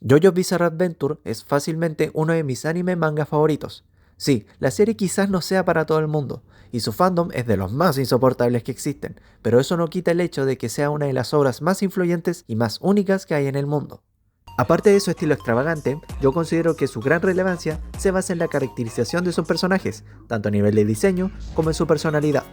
JoJo's Bizarre Adventure es fácilmente uno de mis anime manga favoritos. Sí, la serie quizás no sea para todo el mundo, y su fandom es de los más insoportables que existen, pero eso no quita el hecho de que sea una de las obras más influyentes y más únicas que hay en el mundo. Aparte de su estilo extravagante, yo considero que su gran relevancia se basa en la caracterización de sus personajes, tanto a nivel de diseño como en su personalidad.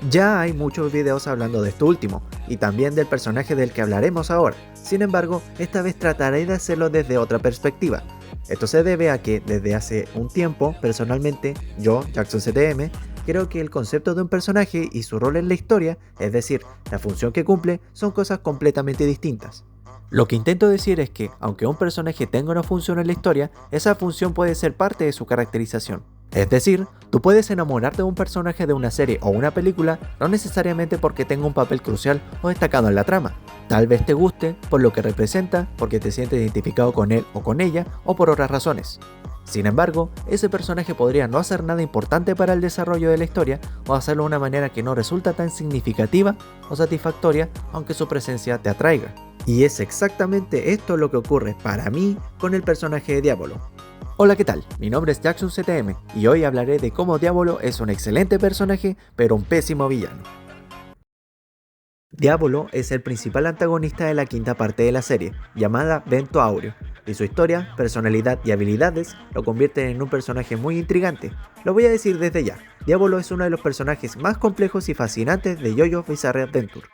Ya hay muchos videos hablando de esto último, y también del personaje del que hablaremos ahora. Sin embargo, esta vez trataré de hacerlo desde otra perspectiva. Esto se debe a que desde hace un tiempo, personalmente, yo, Jackson CTM, creo que el concepto de un personaje y su rol en la historia, es decir, la función que cumple, son cosas completamente distintas. Lo que intento decir es que, aunque un personaje tenga una función en la historia, esa función puede ser parte de su caracterización. Es decir, tú puedes enamorarte de un personaje de una serie o una película no necesariamente porque tenga un papel crucial o destacado en la trama. Tal vez te guste por lo que representa, porque te sientes identificado con él o con ella, o por otras razones. Sin embargo, ese personaje podría no hacer nada importante para el desarrollo de la historia o hacerlo de una manera que no resulta tan significativa o satisfactoria aunque su presencia te atraiga. Y es exactamente esto lo que ocurre para mí con el personaje de Diavolo. Hola, ¿qué tal? Mi nombre es Jackson CTM y hoy hablaré de cómo Diavolo es un excelente personaje pero un pésimo villano. Diavolo es el principal antagonista de la quinta parte de la serie, llamada Vento Aureo, y su historia, personalidad y habilidades lo convierten en un personaje muy intrigante. Lo voy a decir desde ya, Diavolo es uno de los personajes más complejos y fascinantes de JoJo's Bizarre Adventure.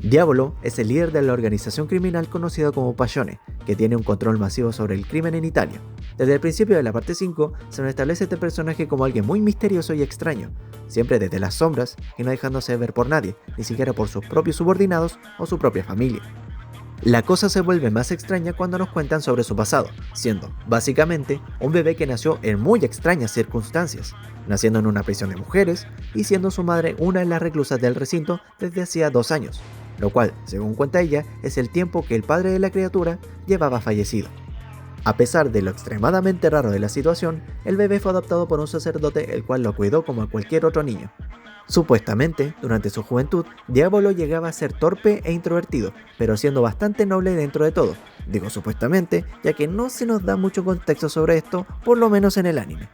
Diavolo es el líder de la organización criminal conocida como Passione, que tiene un control masivo sobre el crimen en Italia. Desde el principio de la parte 5, se nos establece este personaje como alguien muy misterioso y extraño, siempre desde las sombras y no dejándose ver por nadie, ni siquiera por sus propios subordinados o su propia familia. La cosa se vuelve más extraña cuando nos cuentan sobre su pasado, siendo, básicamente, un bebé que nació en muy extrañas circunstancias, naciendo en una prisión de mujeres y siendo su madre una de las reclusas del recinto desde hacía 2 años, lo cual, según cuenta ella, es el tiempo que el padre de la criatura llevaba fallecido. A pesar de lo extremadamente raro de la situación, el bebé fue adoptado por un sacerdote el cual lo cuidó como a cualquier otro niño. Supuestamente, durante su juventud, Diavolo llegaba a ser torpe e introvertido, pero siendo bastante noble dentro de todo. Digo supuestamente, ya que no se nos da mucho contexto sobre esto, por lo menos en el anime.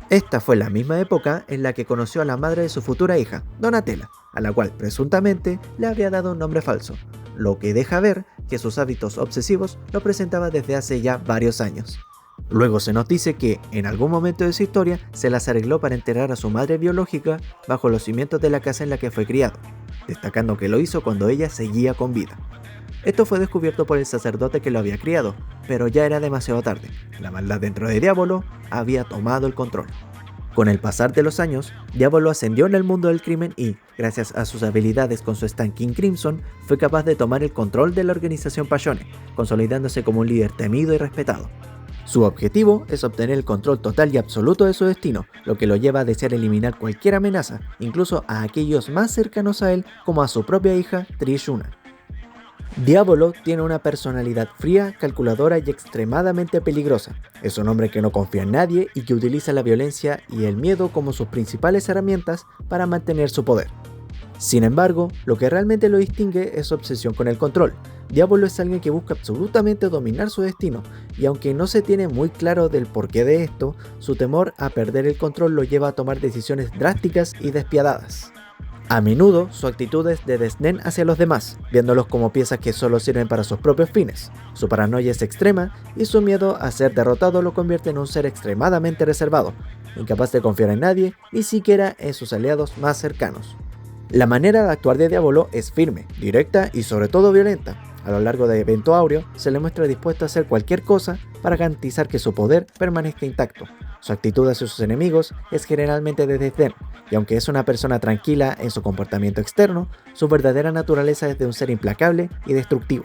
Esta fue la misma época en la que conoció a la madre de su futura hija, Donatella, a la cual presuntamente le había dado un nombre falso, lo que deja ver que sus hábitos obsesivos lo presentaba desde hace ya varios años. Luego se nos dice que, en algún momento de su historia, se las arregló para enterrar a su madre biológica bajo los cimientos de la casa en la que fue criado, destacando que lo hizo cuando ella seguía con vida. Esto fue descubierto por el sacerdote que lo había criado, pero ya era demasiado tarde. La maldad dentro de Diavolo había tomado el control. Con el pasar de los años, Diavolo ascendió en el mundo del crimen y, gracias a sus habilidades con su stand King Crimson, fue capaz de tomar el control de la organización Passione, consolidándose como un líder temido y respetado. Su objetivo es obtener el control total y absoluto de su destino, lo que lo lleva a desear eliminar cualquier amenaza, incluso a aquellos más cercanos a él como a su propia hija Trishuna. Diavolo tiene una personalidad fría, calculadora y extremadamente peligrosa. Es un hombre que no confía en nadie y que utiliza la violencia y el miedo como sus principales herramientas para mantener su poder. Sin embargo, lo que realmente lo distingue es su obsesión con el control. Diavolo es alguien que busca absolutamente dominar su destino, y aunque no se tiene muy claro del porqué de esto, su temor a perder el control lo lleva a tomar decisiones drásticas y despiadadas. A menudo, su actitud es de desdén hacia los demás, viéndolos como piezas que solo sirven para sus propios fines. Su paranoia es extrema y su miedo a ser derrotado lo convierte en un ser extremadamente reservado, incapaz de confiar en nadie, ni siquiera en sus aliados más cercanos. La manera de actuar de Diavolo es firme, directa y sobre todo violenta. A lo largo de Vento Aureo se le muestra dispuesto a hacer cualquier cosa para garantizar que su poder permanezca intacto. Su actitud hacia sus enemigos es generalmente de desdén, y aunque es una persona tranquila en su comportamiento externo, su verdadera naturaleza es de un ser implacable y destructivo.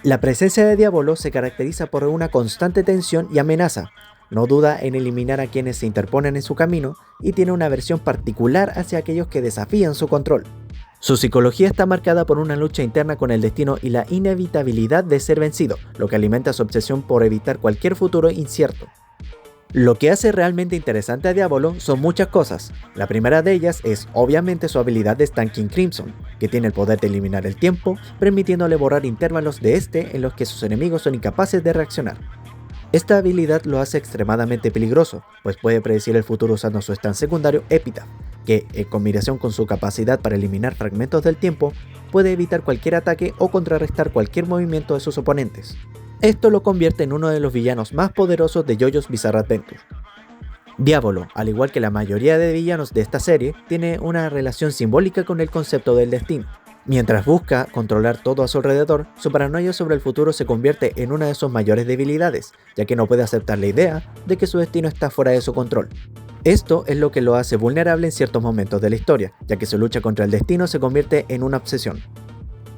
La presencia de Diavolo se caracteriza por una constante tensión y amenaza. No duda en eliminar a quienes se interponen en su camino y tiene una aversión particular hacia aquellos que desafían su control. Su psicología está marcada por una lucha interna con el destino y la inevitabilidad de ser vencido, lo que alimenta su obsesión por evitar cualquier futuro incierto. Lo que hace realmente interesante a Diavolo son muchas cosas. La primera de ellas es obviamente su habilidad de Stan King Crimson, que tiene el poder de eliminar el tiempo, permitiéndole borrar intervalos de este en los que sus enemigos son incapaces de reaccionar. Esta habilidad lo hace extremadamente peligroso, pues puede predecir el futuro usando su stand secundario Epitaph, que, en combinación con su capacidad para eliminar fragmentos del tiempo, puede evitar cualquier ataque o contrarrestar cualquier movimiento de sus oponentes. Esto lo convierte en uno de los villanos más poderosos de JoJo's Bizarre Adventure. Diavolo, al igual que la mayoría de villanos de esta serie, tiene una relación simbólica con el concepto del destino. Mientras busca controlar todo a su alrededor, su paranoia sobre el futuro se convierte en una de sus mayores debilidades, ya que no puede aceptar la idea de que su destino está fuera de su control. Esto es lo que lo hace vulnerable en ciertos momentos de la historia, ya que su lucha contra el destino se convierte en una obsesión.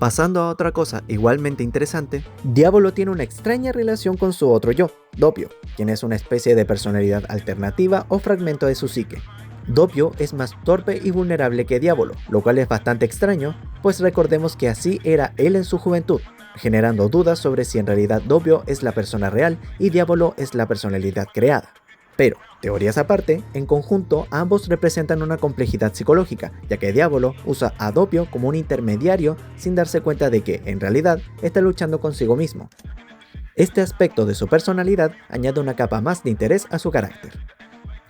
Pasando a otra cosa igualmente interesante, Diavolo tiene una extraña relación con su otro yo, Doppio, quien es una especie de personalidad alternativa o fragmento de su psique. Doppio es más torpe y vulnerable que Diavolo, lo cual es bastante extraño, pues recordemos que así era él en su juventud, generando dudas sobre si en realidad Doppio es la persona real y Diavolo es la personalidad creada. Pero, teorías aparte, en conjunto ambos representan una complejidad psicológica, ya que Diavolo usa a Doppio como un intermediario sin darse cuenta de que, en realidad, está luchando consigo mismo. Este aspecto de su personalidad añade una capa más de interés a su carácter.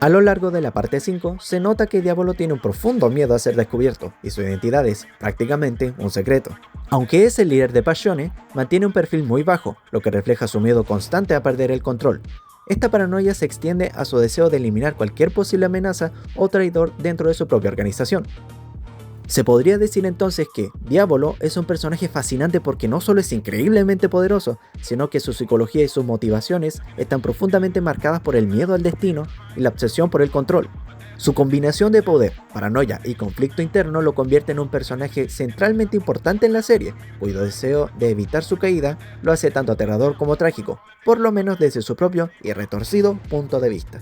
A lo largo de la parte 5, se nota que Diavolo tiene un profundo miedo a ser descubierto, y su identidad es, prácticamente, un secreto. Aunque es el líder de Passione, mantiene un perfil muy bajo, lo que refleja su miedo constante a perder el control. Esta paranoia se extiende a su deseo de eliminar cualquier posible amenaza o traidor dentro de su propia organización. Se podría decir entonces que Diavolo es un personaje fascinante porque no solo es increíblemente poderoso, sino que su psicología y sus motivaciones están profundamente marcadas por el miedo al destino y la obsesión por el control. Su combinación de poder, paranoia y conflicto interno lo convierte en un personaje centralmente importante en la serie, cuyo deseo de evitar su caída lo hace tanto aterrador como trágico, por lo menos desde su propio y retorcido punto de vista.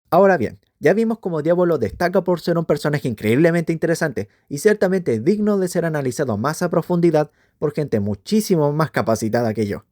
Ahora bien, ya vimos cómo Diavolo destaca por ser un personaje increíblemente interesante y ciertamente digno de ser analizado más a profundidad por gente muchísimo más capacitada que yo.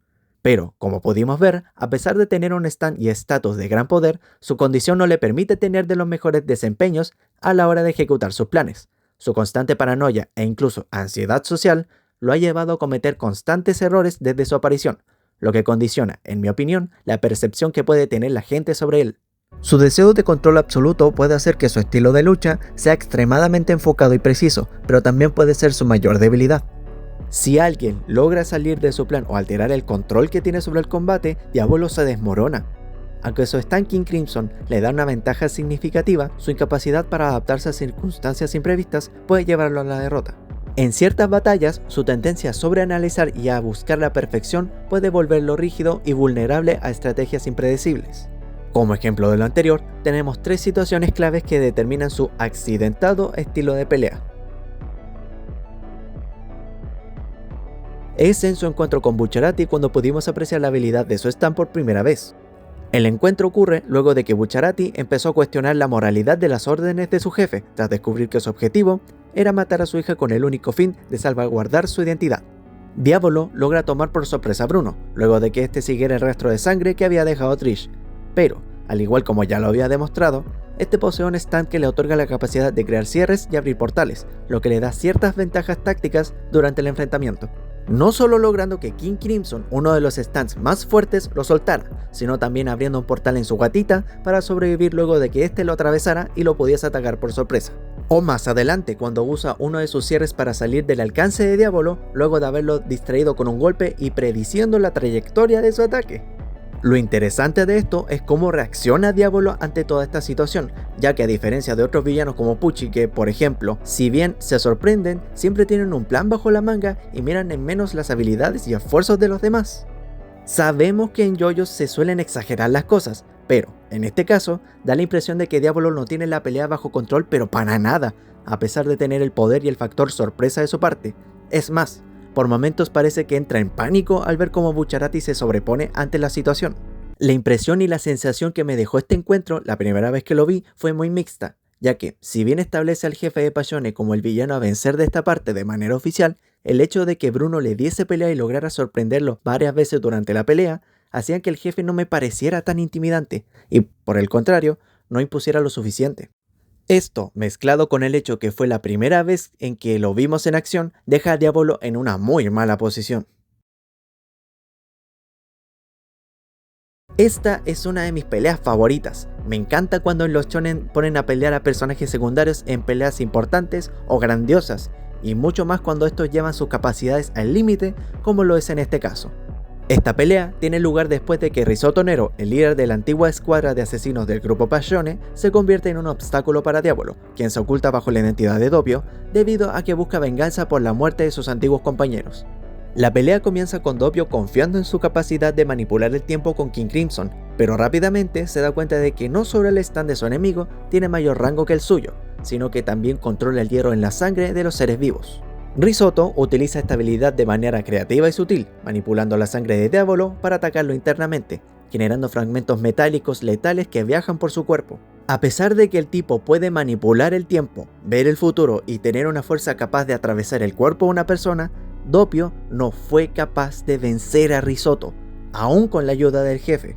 Pero, como pudimos ver, a pesar de tener un stand y estatus de gran poder, su condición no le permite tener de los mejores desempeños a la hora de ejecutar sus planes. Su constante paranoia e incluso ansiedad social lo ha llevado a cometer constantes errores desde su aparición, lo que condiciona, en mi opinión, la percepción que puede tener la gente sobre él. Su deseo de control absoluto puede hacer que su estilo de lucha sea extremadamente enfocado y preciso, pero también puede ser su mayor debilidad. Si alguien logra salir de su plan o alterar el control que tiene sobre el combate, Diavolo se desmorona. Aunque su Stan King Crimson le da una ventaja significativa, su incapacidad para adaptarse a circunstancias imprevistas puede llevarlo a la derrota. En ciertas batallas, su tendencia a sobreanalizar y a buscar la perfección puede volverlo rígido y vulnerable a estrategias impredecibles. Como ejemplo de lo anterior, tenemos 3 situaciones claves que determinan su accidentado estilo de pelea. Es en su encuentro con Bucciarati cuando pudimos apreciar la habilidad de su stand por primera vez. El encuentro ocurre luego de que Bucciarati empezó a cuestionar la moralidad de las órdenes de su jefe, tras descubrir que su objetivo era matar a su hija con el único fin de salvaguardar su identidad. Diavolo logra tomar por sorpresa a Bruno, luego de que este siguiera el rastro de sangre que había dejado Trish, pero, al igual como ya lo había demostrado, este posee un stand que le otorga la capacidad de crear cierres y abrir portales, lo que le da ciertas ventajas tácticas durante el enfrentamiento. No solo logrando que King Crimson, uno de los stands más fuertes, lo soltara, sino también abriendo un portal en su gatita para sobrevivir luego de que éste lo atravesara y lo pudiese atacar por sorpresa. O más adelante, cuando usa uno de sus cierres para salir del alcance de Diavolo, luego de haberlo distraído con un golpe y prediciendo la trayectoria de su ataque. Lo interesante de esto es cómo reacciona Diavolo ante toda esta situación, ya que a diferencia de otros villanos como Pucci que, por ejemplo, si bien se sorprenden, siempre tienen un plan bajo la manga y miran en menos las habilidades y esfuerzos de los demás. Sabemos que en JoJo se suelen exagerar las cosas, pero, en este caso, da la impresión de que Diavolo no tiene la pelea bajo control pero para nada, a pesar de tener el poder y el factor sorpresa de su parte. Es más, por momentos parece que entra en pánico al ver cómo Bucciarati se sobrepone ante la situación. La impresión y la sensación que me dejó este encuentro la primera vez que lo vi fue muy mixta, ya que, si bien establece al jefe de Passione como el villano a vencer de esta parte de manera oficial, El hecho de que Bruno le diese pelea y lograra sorprenderlo varias veces durante la pelea, hacían que el jefe no me pareciera tan intimidante, y por el contrario, no impusiera lo suficiente. Esto, mezclado con el hecho que fue la primera vez en que lo vimos en acción, deja a Diavolo en una muy mala posición. Esta es una de mis peleas favoritas. Me encanta cuando en los shonen ponen a pelear a personajes secundarios en peleas importantes o grandiosas, y mucho más cuando estos llevan sus capacidades al límite, como lo es en este caso. Esta pelea tiene lugar después de que Risotto Nero, el líder de la antigua escuadra de asesinos del grupo Passione, se convierte en un obstáculo para Diavolo, quien se oculta bajo la identidad de Doppio debido a que busca venganza por la muerte de sus antiguos compañeros. La pelea comienza con Doppio confiando en su capacidad de manipular el tiempo con King Crimson, pero rápidamente se da cuenta de que no solo el stand de su enemigo tiene mayor rango que el suyo, sino que también controla el hierro en la sangre de los seres vivos. Risotto utiliza esta habilidad de manera creativa y sutil, manipulando la sangre de Diavolo para atacarlo internamente, generando fragmentos metálicos letales que viajan por su cuerpo. A pesar de que el tipo puede manipular el tiempo, ver el futuro y tener una fuerza capaz de atravesar el cuerpo de una persona, Doppio no fue capaz de vencer a Risotto, aún con la ayuda del jefe.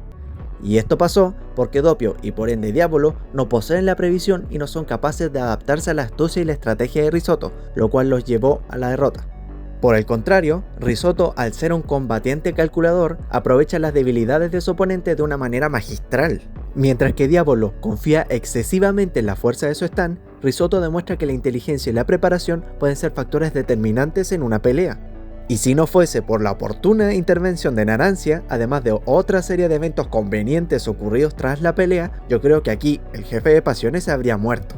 Y esto pasó porque Doppio y por ende Diavolo no poseen la previsión y no son capaces de adaptarse a la astucia y la estrategia de Risotto, lo cual los llevó a la derrota. Por el contrario, Risotto, al ser un combatiente calculador, aprovecha las debilidades de su oponente de una manera magistral. Mientras que Diavolo confía excesivamente en la fuerza de su stand, Risotto demuestra que la inteligencia y la preparación pueden ser factores determinantes en una pelea. Y si no fuese por la oportuna intervención de Narancia, además de otra serie de eventos convenientes ocurridos tras la pelea, yo creo que aquí el jefe de Pasiones se habría muerto.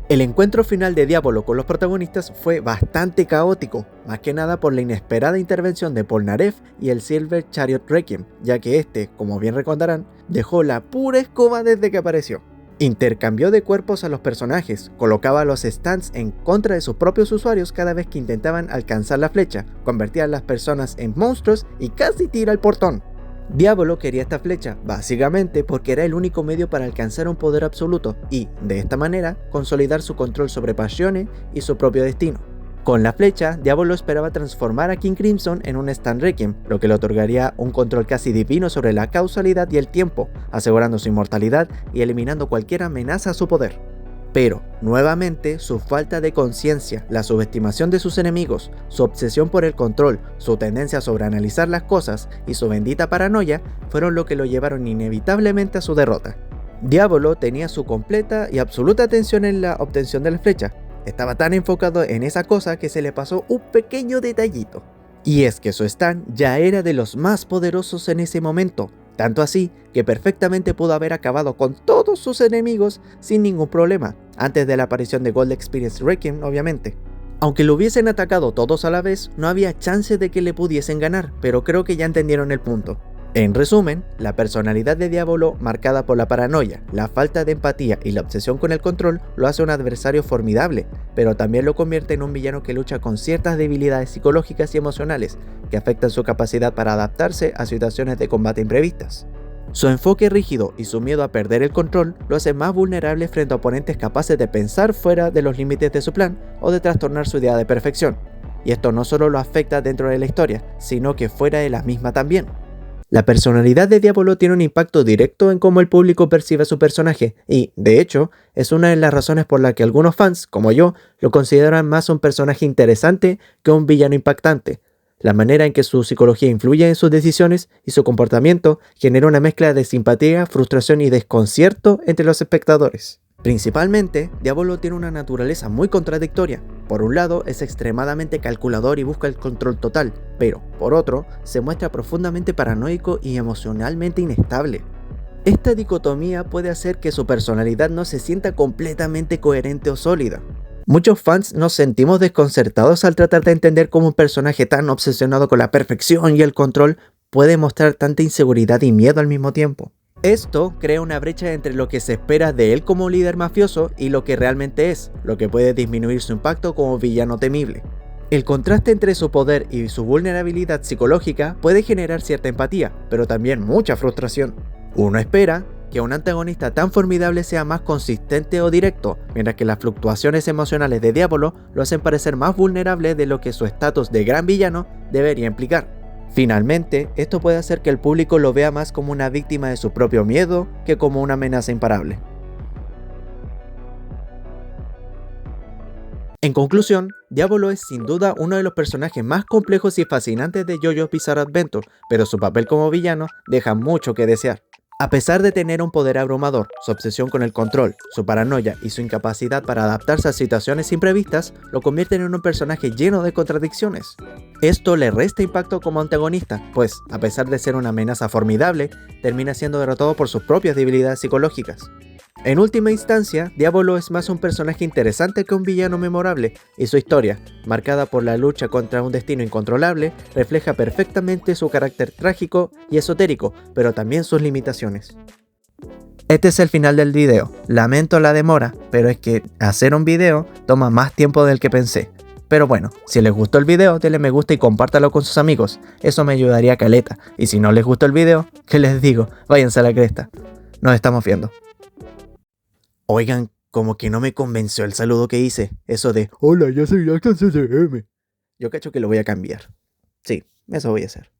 El encuentro final de Diavolo con los protagonistas fue bastante caótico, más que nada por la inesperada intervención de Polnareff y el Silver Chariot Requiem, ya que este, como bien recordarán, dejó la pura escoba desde que apareció. Intercambió de cuerpos a los personajes, colocaba los stands en contra de sus propios usuarios cada vez que intentaban alcanzar la flecha, convertía a las personas en monstruos y casi tira el portón. Diavolo quería esta flecha, básicamente porque era el único medio para alcanzar un poder absoluto y, de esta manera, consolidar su control sobre Passione y su propio destino. Con la flecha, Diavolo esperaba transformar a King Crimson en un Stand Requiem, lo que le otorgaría un control casi divino sobre la causalidad y el tiempo, asegurando su inmortalidad y eliminando cualquier amenaza a su poder. Pero, nuevamente, su falta de conciencia, la subestimación de sus enemigos, su obsesión por el control, su tendencia a sobreanalizar las cosas y su bendita paranoia fueron lo que lo llevaron inevitablemente a su derrota. Diavolo tenía su completa y absoluta atención en la obtención de la flecha. Estaba tan enfocado en esa cosa que se le pasó un pequeño detallito. Y es que su stand ya era de los más poderosos en ese momento, tanto así que perfectamente pudo haber acabado con todos sus enemigos sin ningún problema, antes de la aparición de Gold Experience Requiem, obviamente. Aunque lo hubiesen atacado todos a la vez, no había chance de que le pudiesen ganar, pero creo que ya entendieron el punto. En resumen, la personalidad de Diavolo, marcada por la paranoia, la falta de empatía y la obsesión con el control, lo hace un adversario formidable, pero también lo convierte en un villano que lucha con ciertas debilidades psicológicas y emocionales, que afectan su capacidad para adaptarse a situaciones de combate imprevistas. Su enfoque rígido y su miedo a perder el control lo hace más vulnerable frente a oponentes capaces de pensar fuera de los límites de su plan o de trastornar su idea de perfección. Y esto no solo lo afecta dentro de la historia, sino que fuera de la misma también. La personalidad de Diavolo tiene un impacto directo en cómo el público percibe a su personaje y, de hecho, es una de las razones por las que algunos fans, como yo, lo consideran más un personaje interesante que un villano impactante. La manera en que su psicología influye en sus decisiones y su comportamiento genera una mezcla de simpatía, frustración y desconcierto entre los espectadores. Principalmente, Diavolo tiene una naturaleza muy contradictoria. Por un lado, es extremadamente calculador y busca el control total, pero, por otro, se muestra profundamente paranoico y emocionalmente inestable. Esta dicotomía puede hacer que su personalidad no se sienta completamente coherente o sólida. Muchos fans nos sentimos desconcertados al tratar de entender cómo un personaje tan obsesionado con la perfección y el control puede mostrar tanta inseguridad y miedo al mismo tiempo. Esto crea una brecha entre lo que se espera de él como líder mafioso y lo que realmente es, lo que puede disminuir su impacto como villano temible. El contraste entre su poder y su vulnerabilidad psicológica puede generar cierta empatía, pero también mucha frustración. Uno espera que un antagonista tan formidable sea más consistente o directo, mientras que las fluctuaciones emocionales de Diablo lo hacen parecer más vulnerable de lo que su estatus de gran villano debería implicar. Finalmente, esto puede hacer que el público lo vea más como una víctima de su propio miedo que como una amenaza imparable. En conclusión, Diablo es sin duda uno de los personajes más complejos y fascinantes de JoJo's Bizarre Adventure, pero su papel como villano deja mucho que desear. A pesar de tener un poder abrumador, su obsesión con el control, su paranoia y su incapacidad para adaptarse a situaciones imprevistas, lo convierten en un personaje lleno de contradicciones. Esto le resta impacto como antagonista, pues, a pesar de ser una amenaza formidable, termina siendo derrotado por sus propias debilidades psicológicas. En última instancia, Diablo es más un personaje interesante que un villano memorable, y su historia, marcada por la lucha contra un destino incontrolable, refleja perfectamente su carácter trágico y esotérico, pero también sus limitaciones. Este es el final del video. Lamento la demora, pero es que hacer un video toma más tiempo del que pensé. Pero bueno, si les gustó el video, denle me gusta y compártalo con sus amigos, eso me ayudaría caleta. Y si no les gustó el video, ¿qué les digo? Váyanse a la cresta. Nos estamos viendo. Oigan, como que no me convenció el saludo que hice. Eso de "Hola, yo soy Jackson CCM". Yo cacho que lo voy a cambiar. Sí, eso voy a hacer.